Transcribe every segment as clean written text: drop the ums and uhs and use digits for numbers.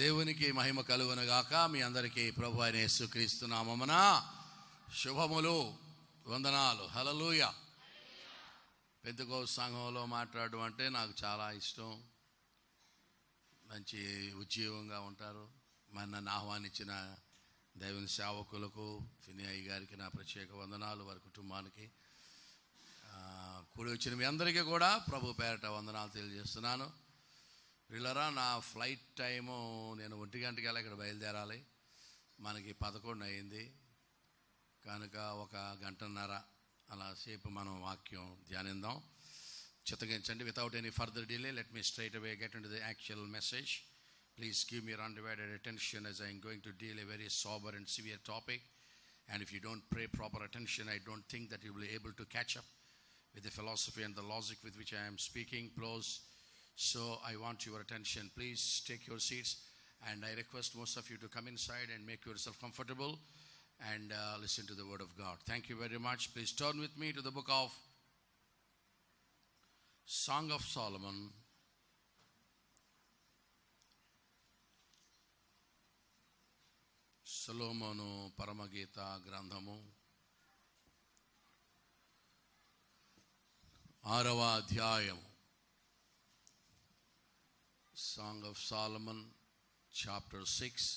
దేవునికి మహిమ కలుగునుగాక. మీ అందరికీ ప్రభు అయిన యేసుక్రీస్తు నామమున శుభములు, వందనాలు. హల్లెలూయా. పెద్దకోస్తు సంఘంలో మాట్లాడడం అంటే నాకు చాలా ఇష్టం. మంచి ఉజ్జీవంగా ఉంటారు. మరి నన్ను ఆహ్వానించిన దేవుని సేవకులకు, ఫినియయ్య గారికి నా ప్రత్యేక వందనాలు, వారి కుటుంబానికి, కూడి వచ్చిన మీ అందరికీ కూడా ప్రభు పేరట వందనాలు తెలియజేస్తున్నాను. వీళ్ళరా, నా ఫ్లైట్ టైము నేను 1 గంటకి ఇక్కడ బయలుదేరాలి. మనకి 11 అయింది కనుక ఒక గంటన్నర అలా సేపు మనం వాక్యం ధ్యానిద్దాం. చిత్తగించండి. Without any further delay, let me straight away get into the actual message. Please give me your undivided attention as I am going to deal a very sober and severe topic. And if you don't pay proper attention, I don't think that you will be able to catch up with the philosophy and the logic with which I am speaking. So I want your attention. Please take your seats, and I request most of you to come inside and make yourself comfortable and listen to the word of God. Thank you very much. Please turn with me to the book of Song of Solomon, సొలొమోను పరమగీత గ్రంథము 6వ అధ్యాయం. Song of Solomon, chapter 6,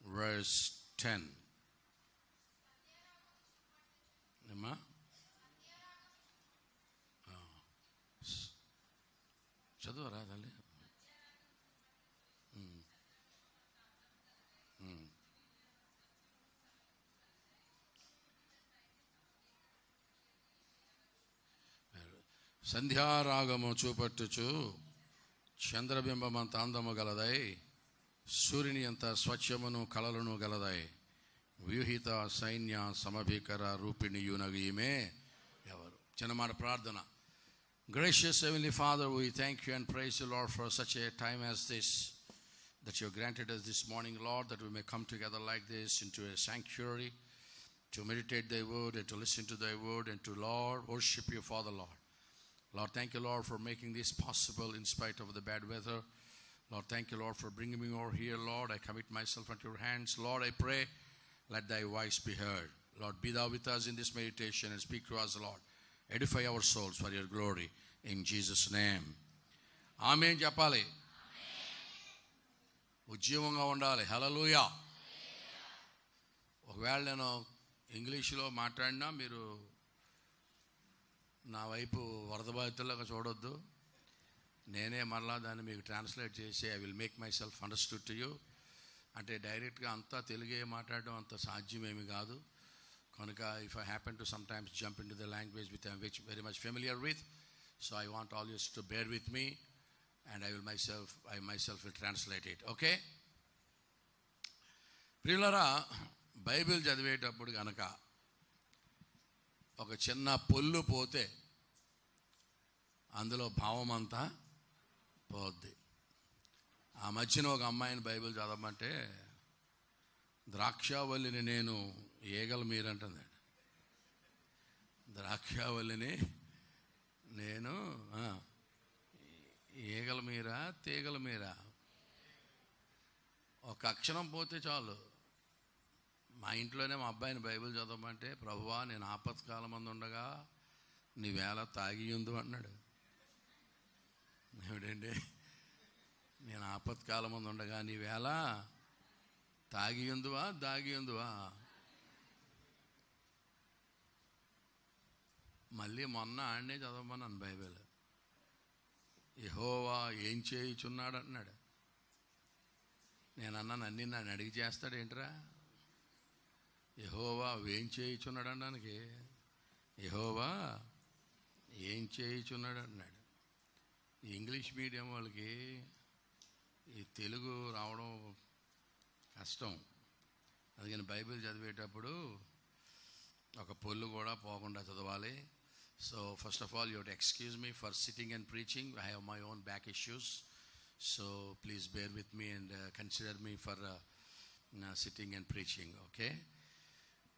verse 10. Emma? చదువురా తల్లి. సంధ్యారాగము చూపట్టుచు చంద్రబింబమంత అందము గలదై, సూర్యుని అంత స్వచ్ఛమును కళలను గలదై, వ్యూహిత సైన్య సమభీకర రూపిణియునగు ఈమె ఎవరు? చిన్నమాట ప్రార్థన. Gracious Heavenly Father, we thank you and praise you, Lord, for such a time as this, that you have granted us this morning, Lord, that we may come together like this into a sanctuary to meditate thy word and to listen to thy word and to, Lord, worship you, Father, Lord. Lord, thank you, Lord, for making this possible in spite of the bad weather. Lord, thank you, Lord, for bringing me over here, Lord. I commit myself into your hands. Lord, I pray, let thy voice be heard. Lord, be thou with us in this meditation and speak to us, Lord. Edify our souls for your glory. In Jesus' name. Amen. చెప్పాలి. ఉజ్జీవంగా ఉండాలి. హల్లెలూయా. ఒకవేళ నేను ఇంగ్లీష్లో మాట్లాడినా మీరు నా వైపు వరద బాధితులుగా చూడొద్దు. నేనే మరలా దాన్ని మీకు ట్రాన్స్లేట్ చేసి I will make myself understood to you. అంటే డైరెక్ట్గా అంతా తెలుగే మాట్లాడడం అంత సాధ్యమేమి కాదు. కనుక if I happen to sometimes jump in to the language which very much familiar with, so I want all yous to bear with me and I myself will translate it. Okay ప్రియులారా, Bible చదివేటప్పుడు కనుక ఒక చిన్న పొల్లు పోతే అందులో భావం అంతా పోద్ది. ఆ మధ్యన ఒక అమ్మాయిని బైబిల్ చదవమంటే, ద్రాక్షావల్లిని నేను ఈగల మీరంటుంది. ద్రాక్షావల్లిని నేను ఈగల మీరా తీగల మీరా, ఒక అక్షరం పోతే చాలు. మా ఇంట్లోనే మా అబ్బాయిని బైబిల్ చదవమంటే, ప్రభువా నేను ఆపత్కాలం మంది ఉండగా నీవేళ తాగియుందు అన్నాడు. ఏమిటండి, నేను ఆపత్కాలం మంది ఉండగా నీవేళ తాగియుందువా దాగియుందువా? మళ్ళీ మొన్న ఆడనే చదవమన్నాను బైబిల్. యెహోవా ఏం చేయుచున్నాడు అన్నాడు. నేను అన్నాను, అన్నీ నన్ను అడిగి చేస్తాడేంట్రా? యెహోవా ఏం చేయుచున్నాడు అనడానికి, యెహోవా ఏం చేయుచున్నాడు అన్నాడు. ఈ ఇంగ్లీష్ మీడియం వాళ్ళకి ఈ తెలుగు రావడం కష్టం. అందుకని బైబిల్ చదివేటప్పుడు ఒక పొల్లు కూడా పోకుండా చదవాలి. So first of all, you have to excuse me for sitting and preaching. I have my own back issues, so please bear with me and consider me for sitting and preaching. Okay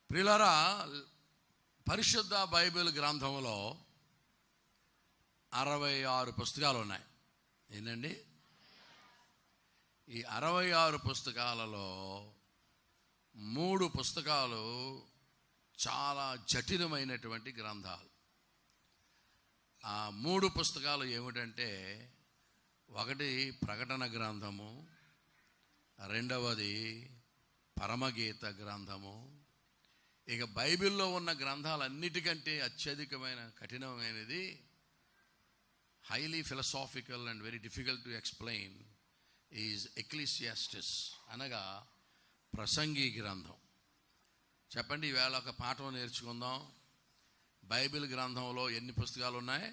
ప్రియులారా, పరిశుద్ధ Bible గ్రంథంలో 66 పుస్తకాలు ఉన్నాయి. ఏంటండి? ఈ 66 పుస్తకాలలో 3 పుస్తకాలు చాలా జటిలమైనటువంటి గ్రంథాలు. ఆ 3 పుస్తకాలు ఏమిటంటే, ఒకటి ప్రకటన గ్రంథము, రెండవది పరమగీత గ్రంథము. ఇక బైబిల్లో ఉన్న గ్రంథాలన్నిటికంటే అత్యధికమైన కఠినమైనది, highly philosophical and very difficult to explain, is Ecclesiastes, అనగా ప్రసంగి గ్రంథం. చెప్పండి, ఈవేళ ఒక పాఠం నేర్చుకుందాం. బైబిల్ గ్రంథంలో ఎన్ని పుస్తకాలు ఉన్నాయి?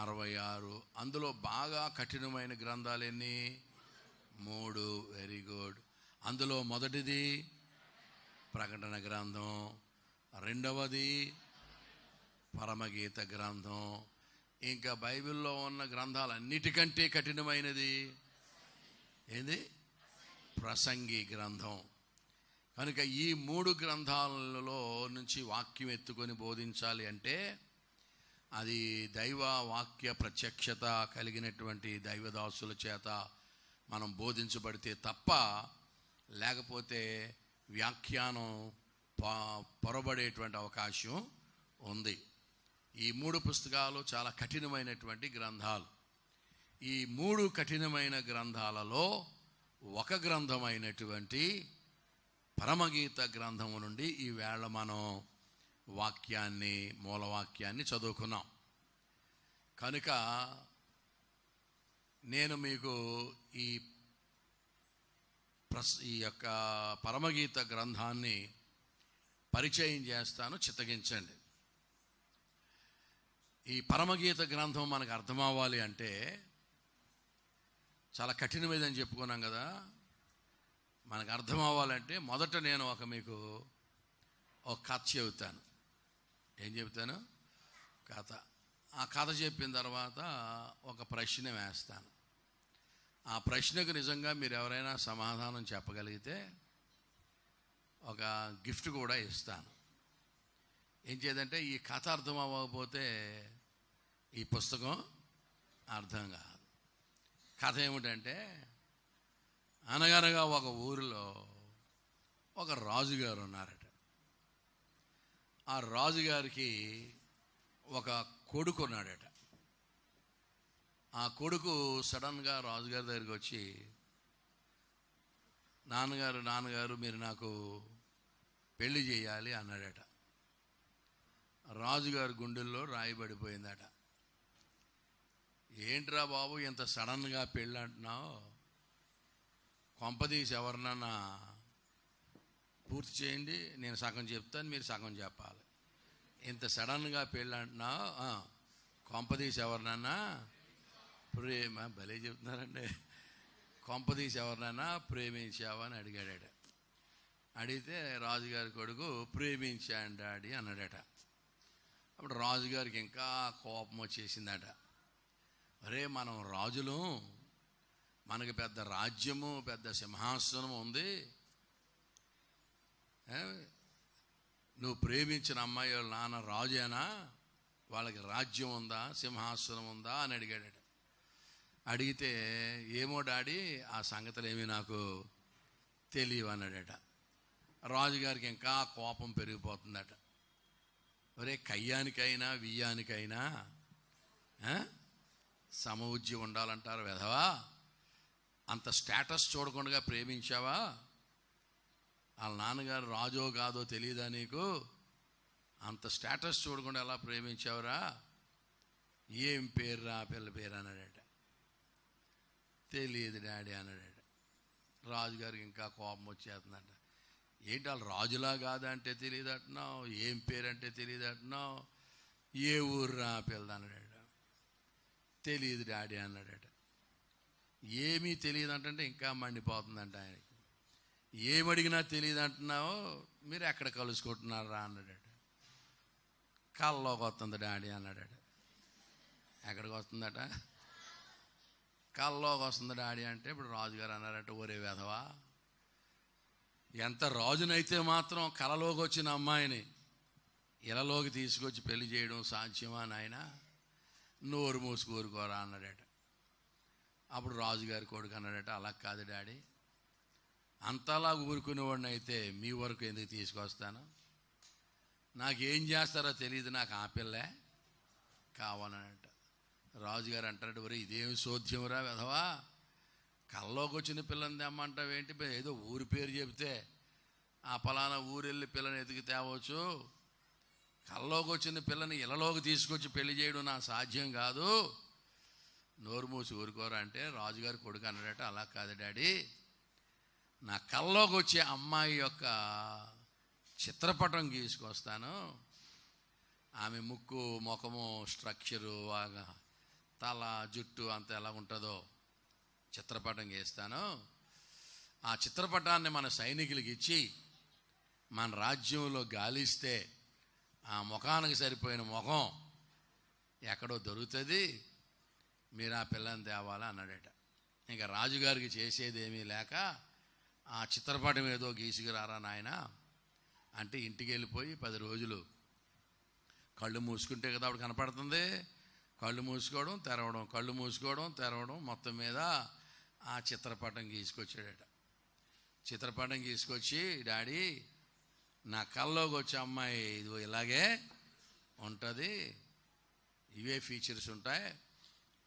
66. అందులో బాగా కఠినమైన గ్రంథాలు ఎన్ని? 3. Very good. అందులో మొదటిది ప్రకటన గ్రంథం, రెండవది పరమగీత గ్రంథం. ఇంకా బైబిల్లో ఉన్న గ్రంథాలన్నిటికంటే కఠినమైనది ఏంది? ప్రసంగి గ్రంథం. కనుక ఈ 3 గ్రంథాలలో నుంచి వాక్యం ఎత్తుకొని బోధించాలి అంటే, అది దైవ వాక్య ప్రత్యక్షత కలిగినటువంటి దైవదాసుల చేత మనం బోధించబడితే తప్ప, లేకపోతే వ్యాఖ్యానం పొరబడేటువంటి అవకాశం ఉంది. ఈ 3 పుస్తకాలు చాలా కఠినమైనటువంటి గ్రంథాలు. ఈ 3 కఠినమైన గ్రంథాలలో ఒక గ్రంథమైనటువంటి పరమగీత గ్రంథము నుండి ఈవేళ మనం వాక్యాన్ని, మూలవాక్యాన్ని చదువుకున్నాం. కనుక నేను మీకు ఈ యొక్క పరమగీత గ్రంథాన్ని పరిచయం చేస్తాను, చిత్తగించండి. ఈ పరమగీత గ్రంథం మనకు అర్థం అవ్వాలి అంటే, చాలా కఠినమైనదని చెప్పుకున్నాం కదా, మనకు అర్థం అవ్వాలంటే మొదట నేను మీకు ఒక కథ చెబుతాను. ఏం చెబుతాను? కథ. ఆ కథ చెప్పిన తర్వాత ఒక ప్రశ్న వేస్తాను. ఆ ప్రశ్నకు నిజంగా మీరు ఎవరైనా సమాధానం చెప్పగలిగితే ఒక గిఫ్ట్ కూడా ఇస్తాను. ఏం చేద్దంటే, ఈ కథ అర్థం అవ్వకపోతే ఈ పుస్తకం అర్థం కాదు. కథ ఏమిటంటే, అనగనగా ఒక ఊరిలో ఒక రాజుగారు ఉన్నారట. ఆ రాజుగారికి ఒక కొడుకు ఉన్నాడట. ఆ కొడుకు సడన్గా రాజుగారి దగ్గరికి వచ్చి, నాన్నగారు మీరు నాకు పెళ్లి చేయాలి అన్నాడట. రాజుగారి గుండెల్లో రాయిబడిపోయిందట. ఏంట్రా బాబు ఇంత సడన్గా పెళ్ళి అంటున్నావు? కొంపదీసి ఎవరినన్నా పూర్తి చేయండి, నేను సగం చెప్తాను, మీరు సగం చెప్పాలి. ఇంత సడన్గా పెళ్ళి అంటున్నావు, కొంపదీసి ఎవరినన్నా భలే చెప్తున్నారండి. కొంపదీసి ఎవరినన్నా ప్రేమించావా అని అడిగాడట. అడిగితే రాజుగారి కొడుకు ప్రేమించాను డాడీ అన్నాడట. అప్పుడు రాజుగారికి ఇంకా కోపం వచ్చేసిందట. అరే, మనం రాజులు, మనకి పెద్ద రాజ్యము, పెద్ద సింహాసనం ఉంది, నువ్వు ప్రేమించిన అమ్మాయి వాళ్ళ నాన్న రాజేనా? వాళ్ళకి రాజ్యం ఉందా, సింహాసనం ఉందా అని అడిగాడట. అడిగితే, ఏమో డాడీ, ఆ సంగతులు ఏమీ నాకు తెలియవు అన్నాడట. రాజుగారికి ఇంకా కోపం పెరిగిపోతుందట. ఒరే, కయ్యానికైనా వియ్యానికైనా సమవుజ్యం ఉండాలంటారు వెధవా. అంత స్టేటస్ చూడకుండా ప్రేమించావా? వాళ్ళ నాన్నగారు రాజో కాదో తెలియదా నీకు? అంత స్టేటస్ చూడకుండా ఎలా ప్రేమించావురా? ఏం పేరు రా పిల్ల పేరు అన్నాడట. తెలియదు డాడీ అన్నాడట. రాజుగారికి ఇంకా కోపం వచ్చేస్తుందట. ఏంటి వాళ్ళు రాజులా కాదంటే తెలియదు అంటున్నావు, ఏం పేరంటే తెలియదు అంటున్నావు, ఏ ఊరు రా పిల్లది అన్నాడట. తెలియదు డాడీ అన్నాడట. ఏమీ తెలియదు అంటే ఇంకా మండిపోతుందంట ఆయనకి. ఏమడిగినా తెలియదు అంటున్నావు, మీరు ఎక్కడ కలుసుకుంటున్నారా అన్నాడట. కళ్ళలోకి వస్తుంది డాడీ అన్నాడట. ఎక్కడికి వస్తుందట? కళ్ళలోకి వస్తుంది డాడీ అంటే, ఇప్పుడు రాజుగారు అన్నారట, ఒరే వెధవా, ఎంత రాజునైతే మాత్రం కలలోకి వచ్చిన అమ్మాయిని ఇళ్ళలోకి తీసుకొచ్చి పెళ్లి చేయడం సాధ్యమా నాయన? నోరు మూసి కోరుకోరా అన్నాడట. అప్పుడు రాజుగారి కొడుకు అన్నాడట, అలా కాదు డాడీ, అంతలా ఊరుకునేవాడిని అయితే మీ వరకు ఎందుకు తీసుకొస్తాను, నాకేం చేస్తారో తెలియదు, నాకు ఆ పిల్లే కావాలన్నట. రాజుగారు అంటాడు, ఒరే ఇదేం సోద్యమురా వెధవా, కల్లోకి వచ్చిన పిల్లని తెమ్మంటావేంటి, ఏదో ఊరి పేరు చెబితే ఆ పలానా ఊరెళ్ళి పిల్లని ఎతికి తేవచ్చు, కల్లోకి వచ్చిన పిల్లని ఇళ్ళలోకి తీసుకొచ్చి పెళ్లి చేయడం నా సాధ్యం కాదు, నోరు మూసి ఊరుకోరా అంటే రాజుగారి కొడుకు అన్నాడట, అలా కాదు డాడీ, నా కల్లోకి వచ్చే అమ్మాయి యొక్క చిత్రపటం గీసుకొస్తాను, ఆమె ముక్కు ముఖము స్ట్రక్చరు తల జుట్టు అంత ఎలా ఉంటుందో చిత్రపటం గీస్తాను, ఆ చిత్రపటాన్ని మన సైనికులకి ఇచ్చి మన రాజ్యంలో గాలిస్తే ఆ ముఖానికి సరిపోయిన ముఖం ఎక్కడో దొరుకుతుంది, మీరు ఆ పిల్లని తేవాలా అన్నాడట. ఇంకా రాజుగారికి చేసేదేమీ లేక ఆ చిత్రపటం ఏదో గీసుకురారా నాయన అంటే ఇంటికి వెళ్ళిపోయి 10 రోజులు కళ్ళు మూసుకుంటే కదా అప్పుడు కనపడుతుంది, కళ్ళు మూసుకోవడం తెరవడం, కళ్ళు మూసుకోవడం తెరవడం, మొత్తం మీద ఆ చిత్రపటం గీసుకొచ్చాడట. చిత్రపటం గీసుకొచ్చి, డాడీ నా కల్లోకి వచ్చే అమ్మాయి ఇది ఇలాగే ఉంటుంది, ఇవే ఫీచర్స్ ఉంటాయి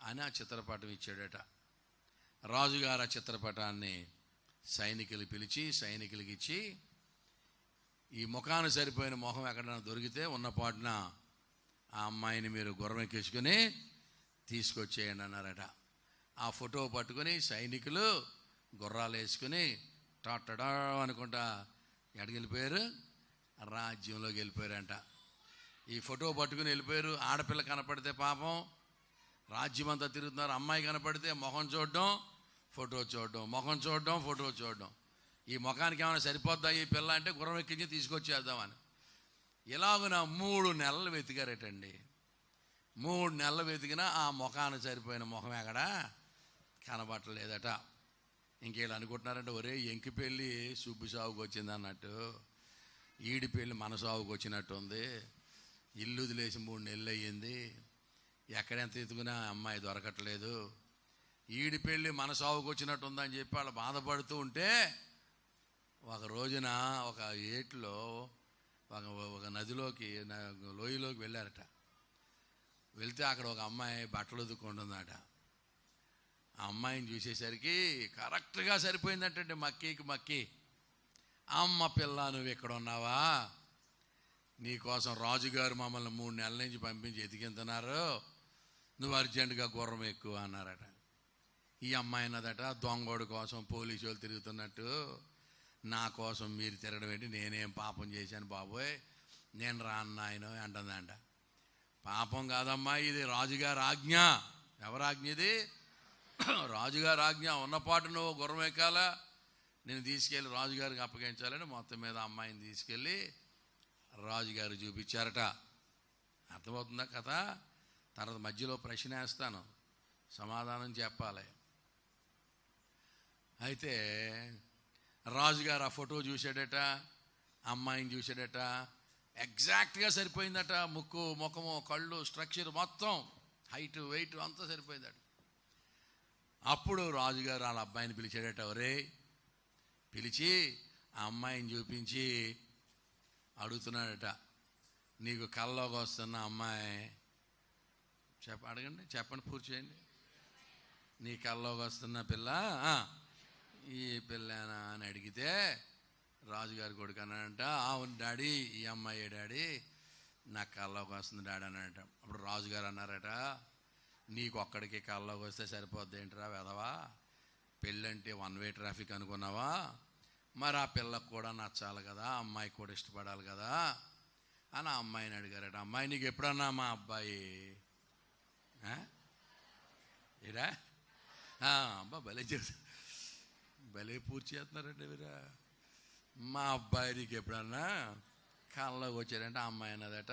అని ఆ చిత్రపటం ఇచ్చాడట. రాజుగారు ఆ చిత్రపటాన్ని సైనికులు పిలిచి సైనికులకి ఇచ్చి, ఈ ముఖానికి సరిపోయిన ముఖం ఎక్కడైనా దొరికితే ఉన్నపాటున ఆ అమ్మాయిని మీరు గుర్రం ఎక్కించుకొని తీసుకొచ్చేయండి అన్నారట. ఆ ఫోటో పట్టుకొని సైనికులు గుర్రాలు వేసుకుని టాటడా అనుకుంటా ఎక్కడికి వెళ్ళిపోయారు, రాజ్యంలోకి వెళ్ళిపోయారంట. ఈ ఫోటో పట్టుకుని వెళ్ళిపోయారు. ఆడపిల్ల కనపడితే పాపం రాజ్యం అంతా తిరుగుతున్నారు, అమ్మాయి కనపడితే ముఖం చూడడం ఫోటో చూడడం, ముఖం చూడడం ఫోటో చూడడం, ఈ ముఖానికి ఏమైనా సరిపోద్దా ఈ పిల్ల అంటే గుర్రం ఎక్కించి తీసుకొచ్చేద్దామని ఇలాగున 3 నెలలు వెతికారటండి. 3 నెలలు వెతికినా ఆ ముఖానికి సరిపోయిన ముఖం ఎక్కడ కనబట్టలేదట. ఇంకేళ్ళు అనుకుంటున్నారంటే, ఒరే ఎంకి పెళ్ళి సుబ్బు సాగుకు వచ్చింది అన్నట్టు ఈడి పెళ్ళి మన సాగుకు వచ్చినట్టు ఉంది, ఇల్లు వదిలేసి 3 నెలలు అయ్యింది, ఎక్కడెంత ఎత్తుకున్నా అమ్మాయి దొరకట్లేదు, ఈడి పెళ్ళి మన సాగుకు వచ్చినట్టు ఉందని చెప్పి వాళ్ళు బాధపడుతూ ఉంటే, ఒక రోజున ఒక ఏట్లో ఒక నదిలోకి లోయలోకి వెళ్ళారట. వెళ్తే అక్కడ ఒక అమ్మాయి బట్టలు ఉతుక్కుంటుందట. ఆ అమ్మాయిని చూసేసరికి కరెక్ట్గా సరిపోయిందంటే మక్కీకి మక్కీ, అమ్మ పిల్ల నువ్వు ఇక్కడ ఉన్నావా, నీకోసం రాజుగారు మమ్మల్ని 3 నెలల నుంచి పంపించి ఎతికింతున్నారు, నువ్వు అర్జెంటుగా గుర్రం ఎక్కువ అన్నారట. ఈ అమ్మాయి అన్నదట, దొంగోడు కోసం పోలీసు వాళ్ళు తిరుగుతున్నట్టు నా కోసం మీరు తిరగడం ఏంటి, నేనేం పాపం చేశాను బాబోయ్, నేను రాను నాయన అంటుందంట. పాపం కాదమ్మా, ఇది రాజుగారి ఆజ్ఞ. ఎవరి ఆజ్ఞ ఇది? రాజుగారి ఆజ్ఞ. ఉన్నపాటు నువ్వు గుర్రం ఎక్కాలా, నేను తీసుకెళ్ళి రాజుగారికి అప్పగించాలని మొత్తం మీద అమ్మాయిని తీసుకెళ్ళి రాజుగారు చూపించారట. అర్థమవుతుందా కథ? తర్వాత మధ్యలో ప్రశ్న వేస్తాను, సమాధానం చెప్పాలి. అయితే రాజుగారు ఆ ఫోటో చూశాడట, అమ్మాయిని చూశాడట, ఎగ్జాక్ట్గా సరిపోయిందట. ముక్కు ముఖము కళ్ళు స్ట్రక్చర్ మొత్తం హైట్ వెయిట్ అంతా సరిపోయిందట. అప్పుడు రాజుగారు వాళ్ళ అబ్బాయిని పిలిచాడట. ఒరే పిలిచి ఆ అమ్మాయిని చూపించి అడుగుతున్నాడట, నీకు కల్లోకి వస్తున్న అమ్మాయి అడగండి, చెప్పండి, పూర్తి చేయండి. నీ కల్లోకి వస్తున్న పిల్ల ఈ పిల్లనా అని అడిగితే రాజుగారి కొడుకు అన్నాడంట, అవును డాడీ, ఈ అమ్మాయి డాడీ, నాకు కల్లోకి వస్తుంది డాడీ అన్నాడట. అప్పుడు రాజుగారు అన్నారట, నీకు ఒక్కడికి కల్లోకి వస్తే సరిపోద్ది ఏంట్రా వెధవా, పెళ్ళంటే 1 వే ట్రాఫిక్ అనుకున్నావా, మరి ఆ పిల్లకు కూడా నచ్చాలి కదా, అమ్మాయికి కూడా ఇష్టపడాలి కదా అని ఆ అమ్మాయిని అడిగారట. అమ్మాయి నీకు ఎప్పుడన్నా మా అబ్బాయి ఏరా అబ్బా భలే చేస్తా, భలే పూర్తి చేస్తున్నారండి వీరా, మా అబ్బాయి నీకు ఎప్పుడన్నా కళ్ళలోకి వచ్చారంటే ఆ అమ్మాయి అన్నదట,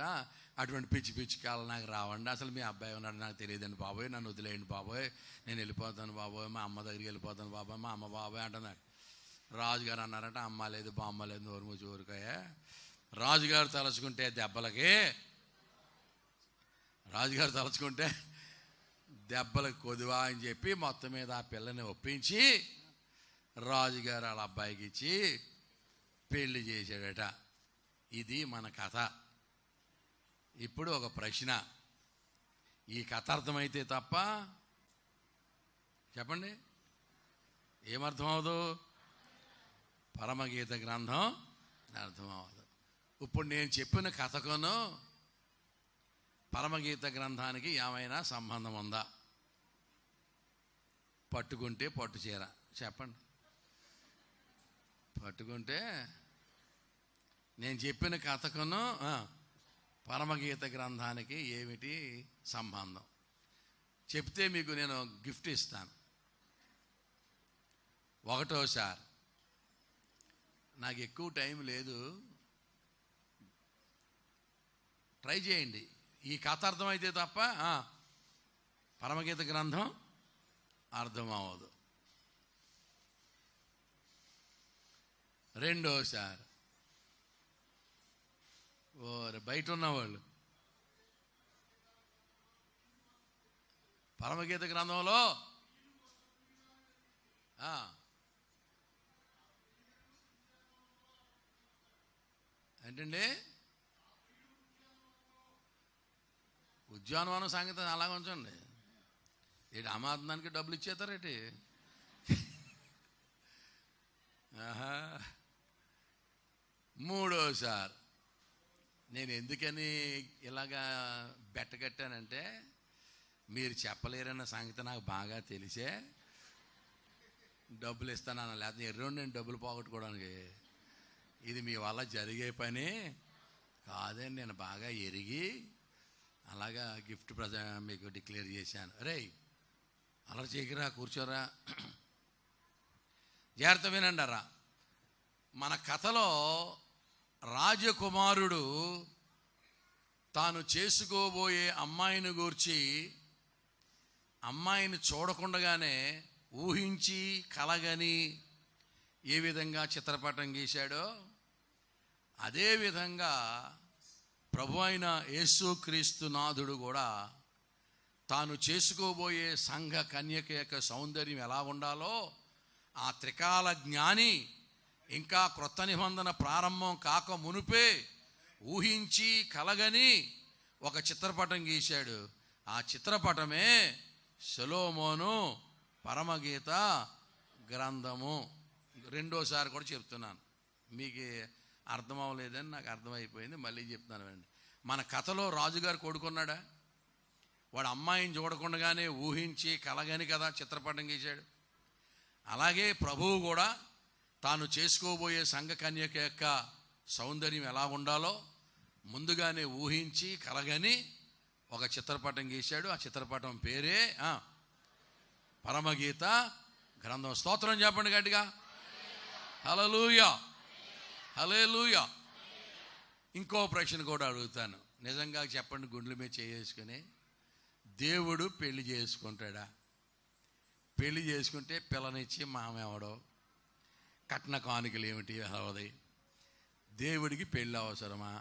అటువంటి పిచ్చి పిచ్చి కళ నాకు రావండి, అసలు మీ అబ్బాయి ఉన్నాడు నాకు తెలియదండి బాబోయ్, నన్ను వదిలేయండి బాబోయ్, నేను వెళ్ళిపోతాను బాబోయ్, మా అమ్మ దగ్గరికి వెళ్ళిపోతాను బాబోయ్, మా అమ్మ బాబోయ్ అంటున్నాడు. రాజుగారు అన్నారంటే, అమ్మ లేదు బామ్మ లేదు, నోరు మూసి ఊరుకాయ, రాజుగారు తలుచుకుంటే దెబ్బలకు కొదువా అని చెప్పి మొత్తం మీద ఆ పిల్లని ఒప్పించి రాజుగారు వాళ్ళ అబ్బాయికి ఇచ్చి పెళ్లి చేశాడట. ఇది మన కథ. ఇప్పుడు ఒక ప్రశ్న, ఈ కథ అర్థమైతే తప్ప చెప్పండి ఏమర్థం అవదు? పరమగీత గ్రంథం అర్థం అవ్వదు. ఇప్పుడు నేను చెప్పిన కథకును పరమగీత గ్రంథానికి ఏమైనా సంబంధం ఉందా? పట్టుకుంటే పట్టు చీర చెప్పండి. పట్టుకుంటే నేను చెప్పిన కథకును పరమగీత గ్రంథానికి ఏమిటి సంబంధం? చెప్తే మీకు నేను గిఫ్ట్ ఇస్తాను. ఒకటోసారి, నాకు ఎక్కువ టైం లేదు, ట్రై చేయండి. ఈ కథ అర్థమైతే తప్ప పరమగీత గ్రంథం అర్థం అవ్వదు. రెండోసారి, బయట ఉన్నవాళ్ళు పరమగీత గ్రంథంలో ఏంటండి ఉద్యానవనం సంగతి అలాగ ఉంచండి. ఏంటి అమార్థానికి డబ్బులు ఇచ్చేస్తారేటి? మూడోసారి, నేను ఎందుకని ఇలాగా బెట్టగట్టానంటే మీరు చెప్పలేరన్న సంగతి నాకు బాగా తెలిసే డబ్బులు ఇస్తానన్న, లేకపోతే ఎర్రోడు నేను డబ్బులు పోగొట్టుకోవడానికి. ఇది మీ వల్ల జరిగే పని కాదని నేను బాగా ఎరిగి అలాగా గిఫ్ట్ మీకు డిక్లేర్ చేశాను. రేయ్ అలర్ చేయకురా, కూర్చోరా, జాగ్రత్త వినండరా. మన కథలో రాజకుమారుడు తాను చేసుకోబోయే అమ్మాయిని గూర్చి అమ్మాయిని చూడకుండగానే ఊహించి కలగని ఏ విధంగా చిత్రపటం గీశాడో అదేవిధంగా ప్రభు అయిన యేసుక్రీస్తు నాథుడు కూడా తాను చేసుకోబోయే సంఘ కన్యక యొక్క సౌందర్యం ఎలా ఉండాలో ఆ త్రికాల జ్ఞాని ఇంకా క్రొత్త నిబంధన ప్రారంభం కాక మునుపే ఊహించి కలగని ఒక చిత్రపటం గీశాడు. ఆ చిత్రపటమే సొలొమోను పరమగీత గ్రంథము. రెండోసారి కూడా చెప్తున్నాను, మీకు అర్థం అవ్వలేదని నాకు అర్థమైపోయింది, మళ్ళీ చెప్తున్నాను అండి. మన కథలో రాజుగారు కొడుకున్నాడా? వాడు అమ్మాయిని చూడకుండానే ఊహించి కలగని కదా చిత్రపటం గీశాడు. అలాగే ప్రభువు కూడా తాను చేసుకోబోయే సంఘ కన్యక యొక్క సౌందర్యం ఎలా ఉండాలో ముందుగానే ఊహించి కలగని ఒక చిత్రపటం గీశాడు. ఆ చిత్రపటం పేరే పరమగీత గ్రంథం. స్తోత్రం చెప్పండి గట్టిగా, హల్లెలూయా, హల్లెలూయా. ఇంకో ప్రశ్న కూడా అడుగుతాను, నిజంగా చెప్పండి, గుండెల మీద చేసుకుని. దేవుడు పెళ్లి చేసుకుంటాడా? పెళ్లి చేసుకుంటే పిల్లనిచ్చి మామెవడో, కట్న కానుకలు ఏమిటి అవది? దేవుడికి పెళ్ళి అవసరమా?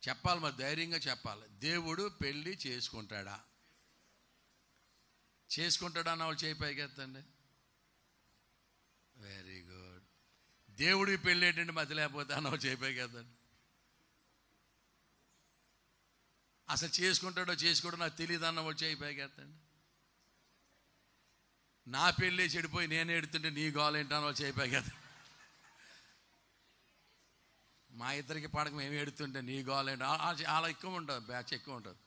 చెప్పాలి, మరి ధైర్యంగా చెప్పాలి. దేవుడు పెళ్ళి చేసుకుంటాడా? చేసుకుంటాడా అన్న వాళ్ళు చేయి పైకెత్తండి. Very good. దేవుడికి పెళ్ళి ఏంటంటే మధ్య లేకపోతే అన్న వాళ్ళు చేయి పైకెత్తండి. అసలు చేసుకుంటాడో చేసుకోడో నాకు తెలియదు అన్న వాళ్ళు చేయి పైకెత్తండి. నా పెళ్ళి చెడిపోయి నేను ఎడుతుంటే నీ గోలేంటి అన్న వాళ్ళు చేయి పైకెత్తండి. మా ఇద్దరికి పడక మేము ఎడుతుంటే నీ గోలేంటి, అలా ఎక్కువ ఉంటుంది, బ్యాచ్ ఎక్కువ ఉంటుంది.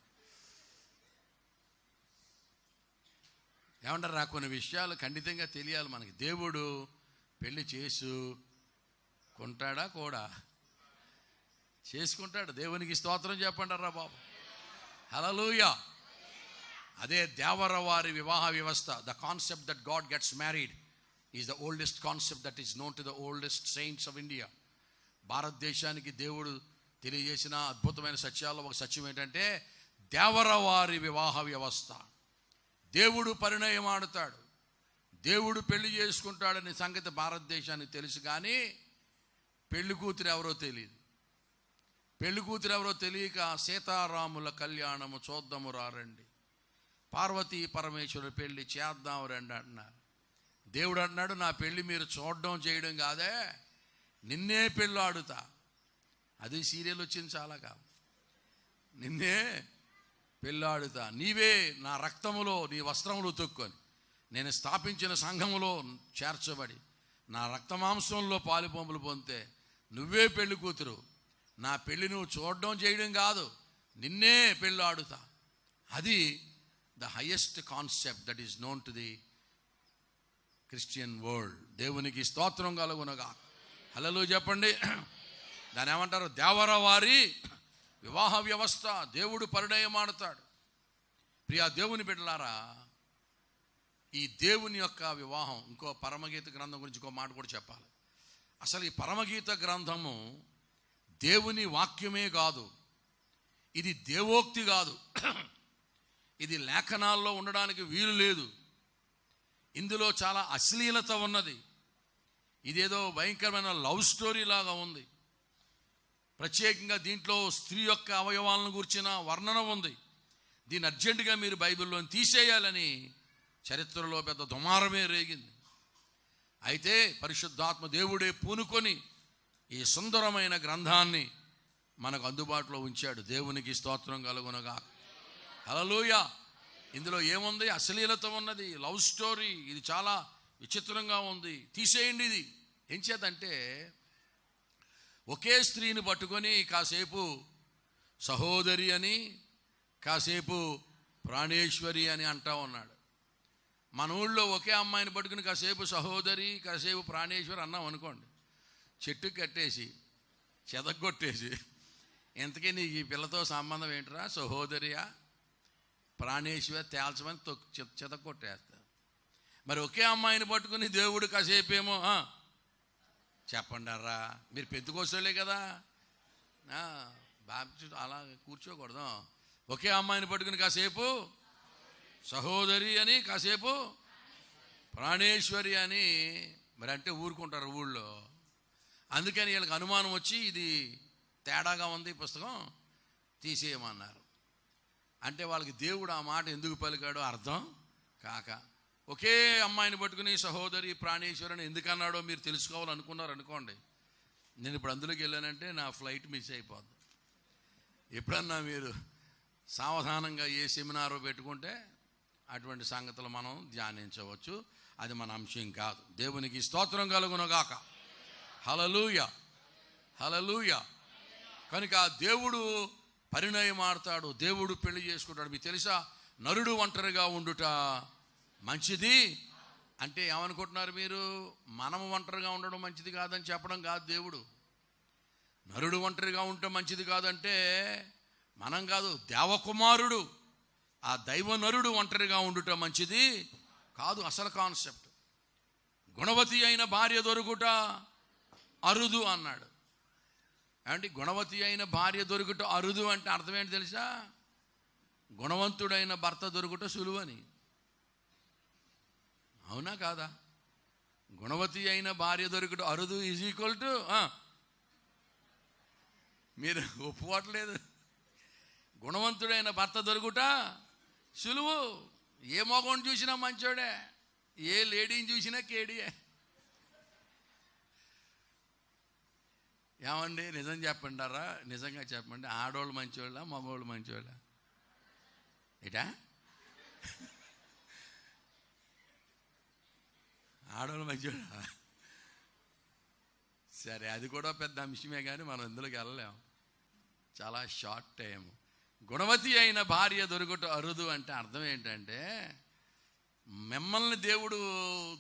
ఏమంటారు? రా, కొన్ని విషయాలు ఖండితంగా తెలియాలి మనకి. దేవుడు పెళ్లి చేసుకుంటాడా? కూడా చేసుకుంటాడు. దేవునికి స్తోత్రం చెప్పండి రా బాబు, హల్లెలూయా. అదే దేవర వారి వివాహ వ్యవస్థ. The concept that God gets married is the oldest concept that is known to the oldest saints of India. భారతదేశానికి దేవుడు తెలియజేసిన అద్భుతమైన సత్యాల్లో ఒక సత్యం ఏంటంటే దేవర వారి వివాహ వ్యవస్థ. దేవుడు పరిణయం ఆడుతాడు, దేవుడు పెళ్లి చేసుకుంటాడనే సంగతి భారతదేశానికి తెలుసు, కానీ పెళ్లి కూతురు ఎవరో తెలియదు. పెళ్లి కూతురు ఎవరో తెలియక సీతారాముల కళ్యాణము చూద్దాము రారండి, పార్వతీ పరమేశ్వరుడు పెళ్లి చేద్దాం రండి అంటున్నారు. దేవుడు అంటున్నాడు, నా పెళ్లి మీరు చూడడం చేయడం కాదే, నిన్నే పెళ్ళి ఆడుతా. అది సీరియల్ వచ్చింది చాలా కాదు. నిన్నే పెళ్ళాడుతా, నీవే నా రక్తములో నీ వస్త్రములు తొక్కొని నేను స్థాపించిన సంఘములో చేర్చబడి నా రక్తమాంసంలో పాలుపొంపులు పొందితే నువ్వే పెళ్లి కూతురు. నా పెళ్లి నువ్వు చూడడం చేయడం కాదు, నిన్నే పెళ్ళాడుతా. అది the highest concept that is known to the Christian world. దేవునికి స్తోత్రం కలుగునగా. హల్లెలూయా చెప్పండి. దాన్ని ఏమంటారు? దేవర వారి వివాహ వ్యవస్థ. దేవుడు పరిణయం ఆడతాడు. ప్రియా దేవుని బిడ్డలారా, ఈ దేవుని యొక్క వివాహం, ఇంకో పరమగీత గ్రంథం గురించి ఇంకో మాట కూడా చెప్పాలి. అసలు ఈ పరమగీత గ్రంథము దేవుని వాక్యమే కాదు, ఇది దేవోక్తి కాదు, ఇది లేఖనాల్లో ఉండడానికి వీలు లేదు. ఇందులో చాలా అశ్లీలత ఉన్నది. ఇదేదో భయంకరమైన లవ్ స్టోరీ లాగా ఉంది. ప్రత్యేకంగా దీంట్లో స్త్రీ యొక్క అవయవాలను గురించిన వర్ణన ఉంది. దీన్ని అర్జెంటుగా మీరు బైబిల్లో తీసేయాలని చరిత్రలో పెద్ద దుమారమే రేగింది. అయితే పరిశుద్ధాత్మ దేవుడే పూనుకొని ఈ సుందరమైన గ్రంథాన్ని మనకు అందుబాటులో ఉంచాడు. దేవునికి స్తోత్రం కలుగునగా. హల్లెలూయా. ఇందులో ఏముంది? అశ్లీలత ఉన్నది, లవ్ స్టోరీ. ఇది చాలా విచిత్రంగా ఉంది. తీసేయండి. ఇది ఏం చేద్దంటే, ఒకే స్త్రీని పట్టుకొని కాసేపు సహోదరి అని, కాసేపు ప్రాణేశ్వరి అని అంటా ఉన్నాడు. మన ఊళ్ళో ఒకే అమ్మాయిని పట్టుకుని కాసేపు సహోదరి, కాసేపు ప్రాణేశ్వరి అన్నాం అనుకోండి, చెట్టు కట్టేసి చెదగొట్టేసి, ఇంతకీ నీకు ఈ పిల్లతో సంబంధం ఏంట్రా, సహోదరియా ప్రాణేశ్వరి తేల్చమని చెదగొట్టేస్తారు. మరి ఒకే అమ్మాయిని పట్టుకుని దేవుడు కాసేపేమో చెప్పండారా, మీరు పెద్దకోసలే కదా, బాప్టిస్ట్ అలా కూర్చోకూడదు. ఒకే అమ్మాయిని పట్టుకుని కాసేపు సహోదరి అని, కాసేపు ప్రాణేశ్వరి అని మరి అంటే ఊరుకుంటారు ఊళ్ళో. అందుకని వీళ్ళకి అనుమానం వచ్చి ఇది తేడాగా ఉంది, పుస్తకం తీసేయమన్నారు. అంటే వాళ్ళకి దేవుడు ఆ మాట ఎందుకు పలికాడో అర్థం కాక, ఒకే అమ్మాయిని పట్టుకుని సహోదరి ప్రాణేశ్వరిని ఎందుకు అన్నాడో మీరు తెలుసుకోవాలనుకున్నారు అనుకోండి, నేను ఇప్పుడు అందులోకి వెళ్ళానంటే నా ఫ్లైట్ మిస్ అయిపోద్ది. ఎప్పుడన్నా మీరు సావధానంగా ఏ సెమినారో పెట్టుకుంటే అటువంటి సంగతులు మనం ధ్యానించవచ్చు. అది మన అంశం కాదు. దేవునికి స్తోత్రం కలుగునగాక. హల్లెలూయా, హల్లెలూయా. కనుక దేవుడు పరిణయం ఆడతాడు, దేవుడు పెళ్లి చేసుకుంటాడు. మీకు తెలుసా, నరుడు ఒంటరిగా ఉండుట మంచిది అంటే ఏమనుకుంటున్నారు మీరు? మనము ఒంటరిగా ఉండడం మంచిది కాదని చెప్పడం కాదు దేవుడు. నరుడు ఒంటరిగా ఉండటం మంచిది కాదంటే మనం కాదు, దేవకుమారుడు ఆ దైవ నరుడు ఒంటరిగా ఉండుట మంచిది కాదు. అసలు కాన్సెప్ట్ గుణవతి అయిన భార్య దొరుకుట అరుదు అన్నాడు. అంటే గుణవతి అయిన భార్య దొరుకుట అరుదు అంటే అర్థం ఏంటి తెలుసా? గుణవంతుడైన భర్త దొరుకుట సులువని. అవునా కాదా? గుణవతి అయిన భార్య దొరుకుట అరుదు ఈజ్ ఈక్వల్ టు, మీరు ఒప్పుకోవట్లేదు. గుణవంతుడైన భర్త దొరుకుట సులువు. ఏ మోగోని చూసినా మంచోడే, ఏ లేడీని చూసినా కేడియే. ఏమండి నిజం చెప్పండారా? నిజంగా చెప్పండి, ఆడవాళ్ళు మంచోళ్ళ మగవాళ్ళు మంచోళ్ళ? ఏటా ఆడవాళ్ళు మంచోళ్ళ? సరే, అది కూడా పెద్ద అంశమే, కానీ మనం ఇందులోకి వెళ్ళలేం, చాలా షార్ట్ టైం. గుణవతి అయిన భార్య దొరుకుట అరుదు అంటే అర్థం ఏంటంటే, మిమ్మల్ని దేవుడు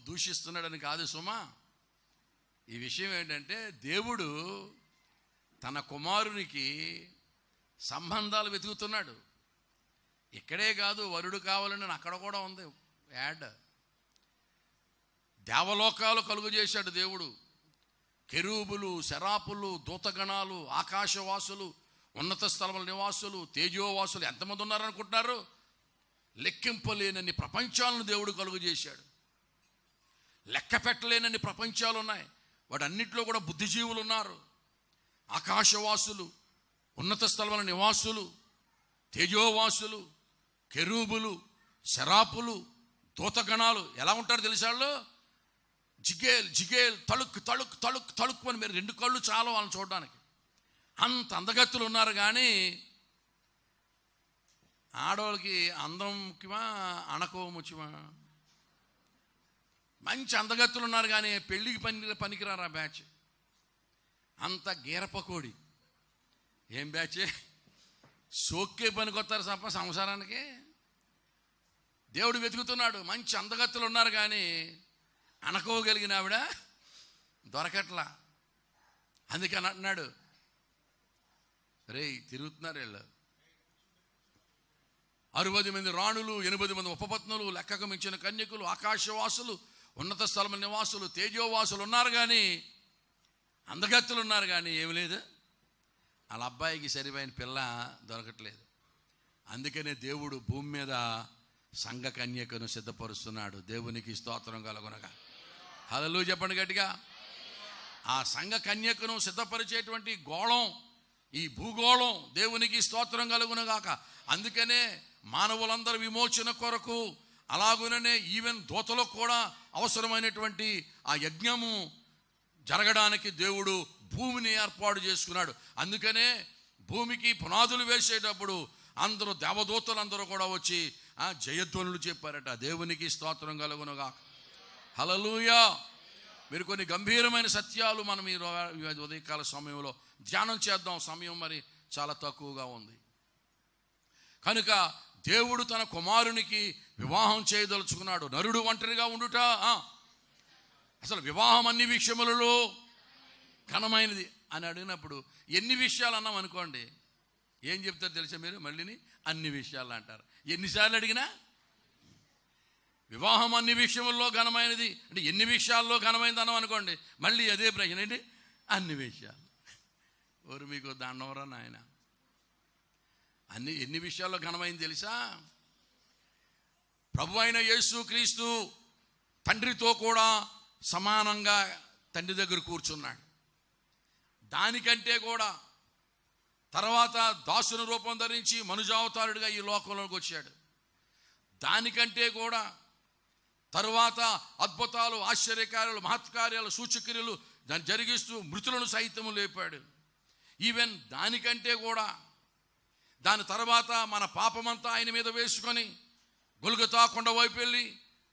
దూషిస్తున్నాడని కాదు సుమా. ఈ విషయం ఏంటంటే, దేవుడు తన కుమారునికి సంబంధాలు వెతుకుతున్నాడు. ఇక్కడే కాదు, వరుడు కావాలని అక్కడ కూడా ఉంది యాడ్. దేవలోకాలు కలుగు చేశాడు దేవుడు. కెరూబులు, శరాపులు, దూతగణాలు, ఆకాశవాసులు, ఉన్నత స్థలముల నివాసులు, తేజోవాసులు ఎంతమంది ఉన్నారనుకుంటున్నారు? లెక్కింపలేనన్ని ప్రపంచాలను దేవుడు కలుగు చేశాడు. లెక్క పెట్టలేనన్ని ప్రపంచాలు ఉన్నాయి. వాటన్నిటిలో కూడా బుద్ధిజీవులు ఉన్నారు. ఆకాశవాసులు, ఉన్నత స్థలముల నివాసులు, తేజోవాసులు, కెరూబులు, శరాపులు, దూతగణాలు ఎలా ఉంటారు తెలుసా వాళ్ళు? జిగేల్ జిగేల్ తళుక్ తళుక్ తళుక్ తళుక్ అని మీరు 2 కళ్ళు చాలు వాళ్ళని చూడడానికి. అంత అందగత్తులు ఉన్నారు. కానీ ఆడవాళ్ళకి అందం ముఖ్యమా, అణకో ముఖ్యమా? మంచి అందగత్తులు ఉన్నారు కానీ పెళ్ళికి పనికిరారు ఆ బ్యాచ్. అంత గీరపకోడి. ఏం బ్యాచ్? సోక్కే పనికొస్తారు తప్ప సంసారానికి. దేవుడు వెతుకుతున్నాడు. మంచి అందగత్తులు ఉన్నారు కానీ అనకోగలిగిన ఆవిడ దొరకట్లా. అందుకని అంటున్నాడు, రే తిరుగుతున్నారు వీళ్ళు, 60 మంది రాణులు, 8 మంది ఉపపత్నులు, లెక్కకు మించిన కన్యకులు, ఆకాశవాసులు, ఉన్నత స్థలముల నివాసులు, తేజోవాసులు ఉన్నారు కానీ, అందగత్తులు ఉన్నారు కానీ ఏమి లేదు. వాళ్ళ అబ్బాయికి సరిపోయిన పిల్ల దొరకట్లేదు. అందుకనే దేవుడు భూమి మీద సంఘ కన్యకను సిద్ధపరుస్తున్నాడు. దేవునికి స్తోత్రం కలుగునగా. హల్లెలూయా చెప్పండి గట్టిగా. ఆ సంఘ కన్యకను సిద్ధపరిచేటువంటి గోళం, ఈ భూగోళం దేవునికి స్తోత్రం కలుగునగాక. అందుకనే మానవులందరి విమోచన కొరకు, అలాగుననే ఈవెన్ దూతలకు కూడా అవసరమైనటువంటి ఆ యజ్ఞము జరగడానికి దేవుడు భూమిని ఏర్పాటు చేసుకున్నాడు. అందుకనే భూమికి పునాదులు వేసేటప్పుడు అందరూ దేవదూతలందరూ కూడా వచ్చి జయధ్వనులు చెప్పారట. దేవునికి స్తోత్రం కలుగునుగా. హల్లెలూయా. మీరు కొన్ని గంభీరమైన సత్యాలు మనం ఈ ఉదయకాల సమయంలో ధ్యానం చేద్దాం. సమయం మరి చాలా తక్కువగా ఉంది కనుక దేవుడు తన కుమారునికి వివాహం చేయదలుచుకున్నాడు. నరుడు ఒంటరిగా ఉండుట, అసలు వివాహం అన్ని విషయములలో ఘనమైనది అని అడిగినప్పుడు ఎన్ని విషయాలు అన్నాం అనుకోండి, ఏం చెప్తారు తెలుసా మీరు? మళ్ళీని అన్ని విషయాలు అంటారు. ఎన్నిసార్లు అడిగినా వివాహం అన్ని విషయముల్లో ఘనమైనది అంటే ఎన్ని విషయాల్లో ఘనమైనది అన్నాం అనుకోండి, మళ్ళీ అదే ప్రశ్న ఏంటి? అన్ని విషయాలు. ఎవరు మీకు దండవరా నాయన? ఎన్ని విషయాల్లో ఘనమైంది తెలుసా? ప్రభు అయిన యేసు క్రీస్తు తండ్రితో కూడా సమానంగా తండ్రి దగ్గర కూర్చున్నాడు. దానికంటే కూడా తర్వాత దాసుని రూపం ధరించి మనుజావతారుడిగా ఈ లోకంలోకి వచ్చాడు. దానికంటే కూడా తరువాత అద్భుతాలు, ఆశ్చర్యకార్యాలు, మహత్కార్యాలు, సూచక్రియలు దాన్ని జరిగిస్తూ మృతులను సైతము లేపాడు. ఈవెన్ దానికంటే కూడా దాని తర్వాత మన పాపమంతా ఆయన మీద వేసుకొని గొల్గొతా కొండ వైపు వెళ్ళి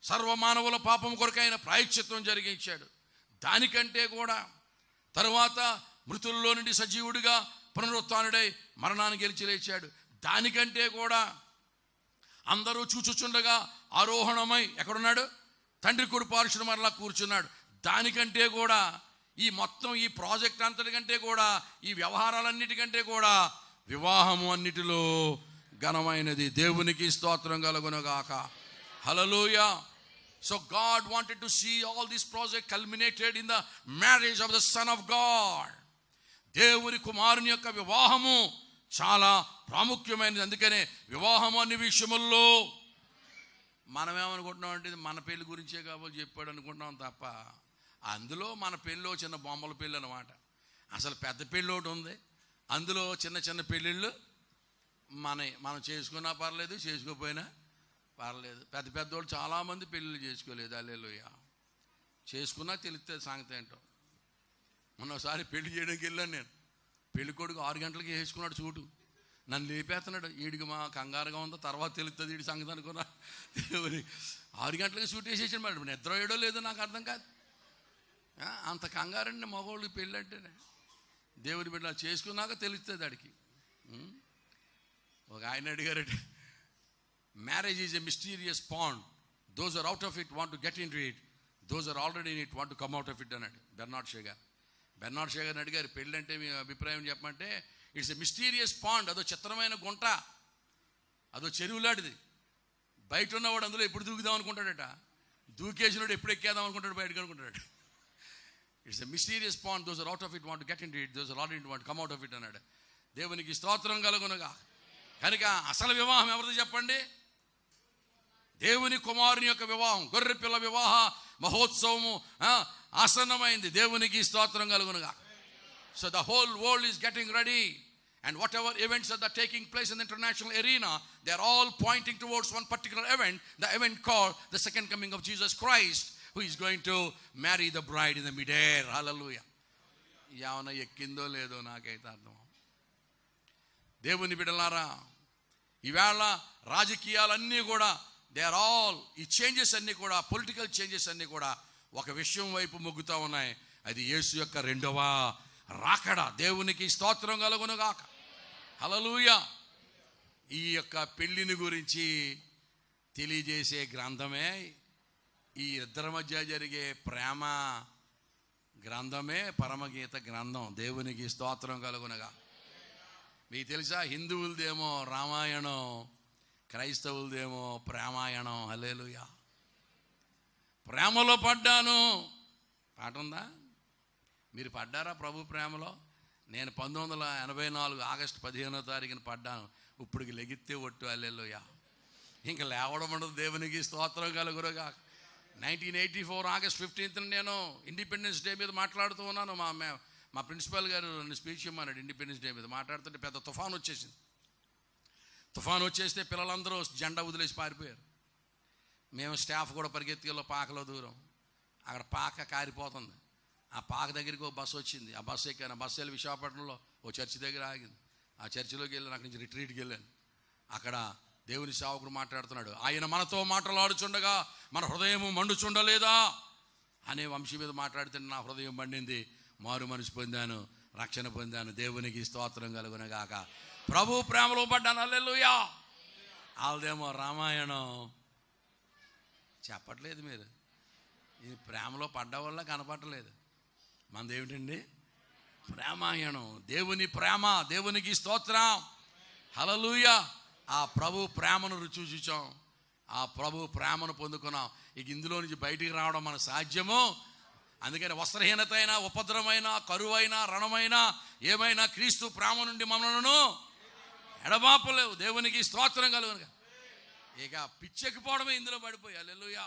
సర్వమానవుల పాపం కొరకు ఆయన ప్రాయశ్చిత్తం జరిగించాడు. దానికంటే కూడా తరువాత మృతుల్లో నుండి సజీవుడిగా పునరుత్థానుడై మరణాన్ని గెలిచి లేచాడు. దానికంటే కూడా అందరూ చూచుచుండగా ఆరోహణమై ఎక్కడున్నాడు? తండ్రి కుడి పార్శ్వన మరలా కూర్చున్నాడు. దానికంటే కూడా ఈ మొత్తం ఈ ప్రాజెక్ట్ అంతటికంటే కూడా ఈ వ్యవహారాలన్నిటికంటే కూడా వివాహము అన్నిటిలో ఘనమైనది. దేవునికి స్తోత్రం కలుగునుగాక. హల్లెలూయా. So God wanted to see all this project culminated in the marriage of the Son of God. దేవుని కుమారుని యొక్క వివాహము చాలా ప్రాముఖ్యమైనది. అందుకనే వివాహము అన్ని విషయముల్లో మనమేమనుకుంటున్నాం అంటే మన పెళ్లి గురించే కాబట్టి చెప్పాడు అనుకుంటున్నాం తప్ప, అందులో మన పెళ్ళి చిన్న బొమ్మల పెళ్ళి అన్నమాట. అసలు పెద్ద పెళ్ళి ఒకటి ఉంది, అందులో చిన్న చిన్న పెళ్ళిళ్ళు మనం చేసుకున్నా పర్లేదు, చేసుకోకపోయినా పర్లేదు. పెద్ద పెద్దోళ్ళు చాలామంది పెళ్ళిళ్ళు చేసుకోలేదు. హల్లెలూయా. చేసుకున్నా తెలుస్తుంది సంగతి ఏంటో. మొన్నసారి పెళ్లి చేయడానికి వెళ్ళాను నేను. పెళ్లి కొడుకు 6 గంటలకి వేసుకున్నాడు సూటు. నన్ను లేపేస్తున్నాడు. వీడికి మా కంగారుగా ఉందో తర్వాత తెలుస్తుంది వీడి సంగతి అనుకున్నా. 6 గంటలకి సూట్ వేసేసాడు. మరి నిద్ర వేయడో లేదో నాకు అర్థం కాదు. అంత కంగారండి మగవాళ్ళకి పెళ్ళి అంటేనే. దేవుడి బిడ్డ చేసుకున్నాక తెలుస్తుంది వాడికి. ఒక ఆయన అడిగారట, marriage is a mysterious pond. Those are out of it want to get in to it, those are already in it want to come out of it అన్నాడు బెర్నార్డ్ షా గారు. బెర్నార్డ్ షా గారిని అడిగారు, పెళ్ళి అంటే మీ అభిప్రాయం చెప్పమంటే, ఇట్స్ ఎ మిస్టీరియస్ పాండ్. అదో చిత్రమైన గుంట, అదో చెరువులాంటిది. బయట ఉన్నవాడు అందులో ఎప్పుడు దూకుదాం అనుకుంటాడట, దూకేసినోడు ఎప్పుడు ఎక్కేద్దాం అనుకుంటాడు, బయటకు అనుకుంటాడు. It's a mysterious pond. Those are out of it want to get in to it, those are already want come out of it అన్నాడు. దేవునికి స్తోత్రం కలుగునుగా. కనుక అసలు వివాహం ఎవరిది చెప్పండి? దేవుని కుమారుని యొక్క వివాహం, గొర్రె పిల్ల వివాహ మహోత్సవము ఆసన్నమైంది. దేవునికి స్తోత్రం కలుగునుగా. So the whole world is getting ready. And whatever events that are taking place in the international arena, they are all pointing towards one particular event, the event called the second coming of Jesus Christ, who is going to marry the bride in the midair. Hallelujah. యావన ఎక్కిందో లేదో నాకైతే అర్థం. దేవుని బిడ్డలారా, ఈవేళ రాజకీయాలన్నీ కూడా they are all, ఈ changes అన్నీ కూడా, పొలిటికల్ చేంజెస్ అన్నీ కూడా ఒక విషయం వైపు మొగ్గుతూ ఉన్నాయి. అది యేసు యొక్క రెండవ రాకడ. దేవునికి స్తోత్రం కలుగునుగాక. హల్లెలూయా. ఈ యొక్క పెళ్లిని గురించి తెలియజేసే గ్రంథమే, ఈ ఇద్దరి మధ్య జరిగే ప్రేమ గ్రంథమే పరమగీత గ్రంథం. దేవునికి స్తోత్రం కలుగునుగా. మీకు తెలుసా, హిందువులదేమో రామాయణం, క్రైస్తవులదేమో ప్రేమాయణం. హల్లెలూయా. ప్రేమలో పడ్డాను పాట ఉందా? మీరు పడ్డారా ప్రభు ప్రేమలో? నేను 1984 ఆగస్టు 15వ తారీఖున పడ్డాను. ఇప్పటికి లెగిత్తే ఒట్టు. హల్లెలూయా. ఇంకా లేవడం ఉండదు. దేవునికి స్తోత్రం కలుగునుగా. 1984 ఆగస్ట్ 15న నేను ఇండిపెండెన్స్ డే మీద మాట్లాడుతూ ఉన్నాను. మా ప్రిన్సిపాల్ గారు నన్ను స్పీచ్ ఇమ్మన్నాడు. ఇండిపెండెన్స్ డే మీద మాట్లాడుతుంటే పెద్ద తుఫాను వచ్చేసింది. తుఫాను వచ్చేస్తే పిల్లలందరూ జెండా వదిలేసి పారిపోయారు. మేము స్టాఫ్ కూడా పరిగెత్తిలో పాకలో దూరం. అక్కడ పాక కారిపోతుంది. ఆ పాక దగ్గరికి ఒక బస్సు వచ్చింది. ఆ బస్సు ఎక్కాను. ఆ బస్సు వెళ్ళి విశాఖపట్నంలో ఓ చర్చి దగ్గర ఆగింది. ఆ చర్చిలోకి వెళ్ళి అక్కడి నుంచి రిట్రీట్కి వెళ్ళాను. అక్కడ దేవుని సేవకుడు మాట్లాడుతున్నాడు. ఆయన మనతో మాట్లాడుచుండగా మన హృదయం మండుచుండలేదా అనే వంశం మీద మాట్లాడితే నా హృదయం మండింది. మారు మనసు పొందాను, రక్షణ పొందాను. దేవునికి స్తోత్రం కలుగునుగాక. ప్రభు ప్రేమలో పడ్డాను. హల్లెలూయా. వాళ్ళదేమో రామాయణం చెప్పట్లేదు. మీరు ఈ ప్రేమలో పడ్డ వల్ల కనపడలేదు. మనది ఏమిటండి? ప్రేమాయణం. దేవుని ప్రేమ. దేవునికి స్తోత్రం. హల్లెలూయా. ఆ ప్రభు ప్రేమను రుచి చూచాం. ఆ ప్రభు ప్రేమను పొందుకున్నాం. ఇక ఇందులో నుంచి బయటికి రావడం మన సాధ్యము. అందుకని వస్త్రహీనత అయినా, ఉపద్రవమైనా, కరువైనా, రణమైనా, ఏమైనా క్రీస్తు ప్రేమ నుండి మనలను ఎడబాపలేవు. దేవునికి స్తోత్రం కలుగునుగా. ఇక పిచ్చెక్కిపోవడమే ఇందులో పడిపోయి. హల్లెలూయా.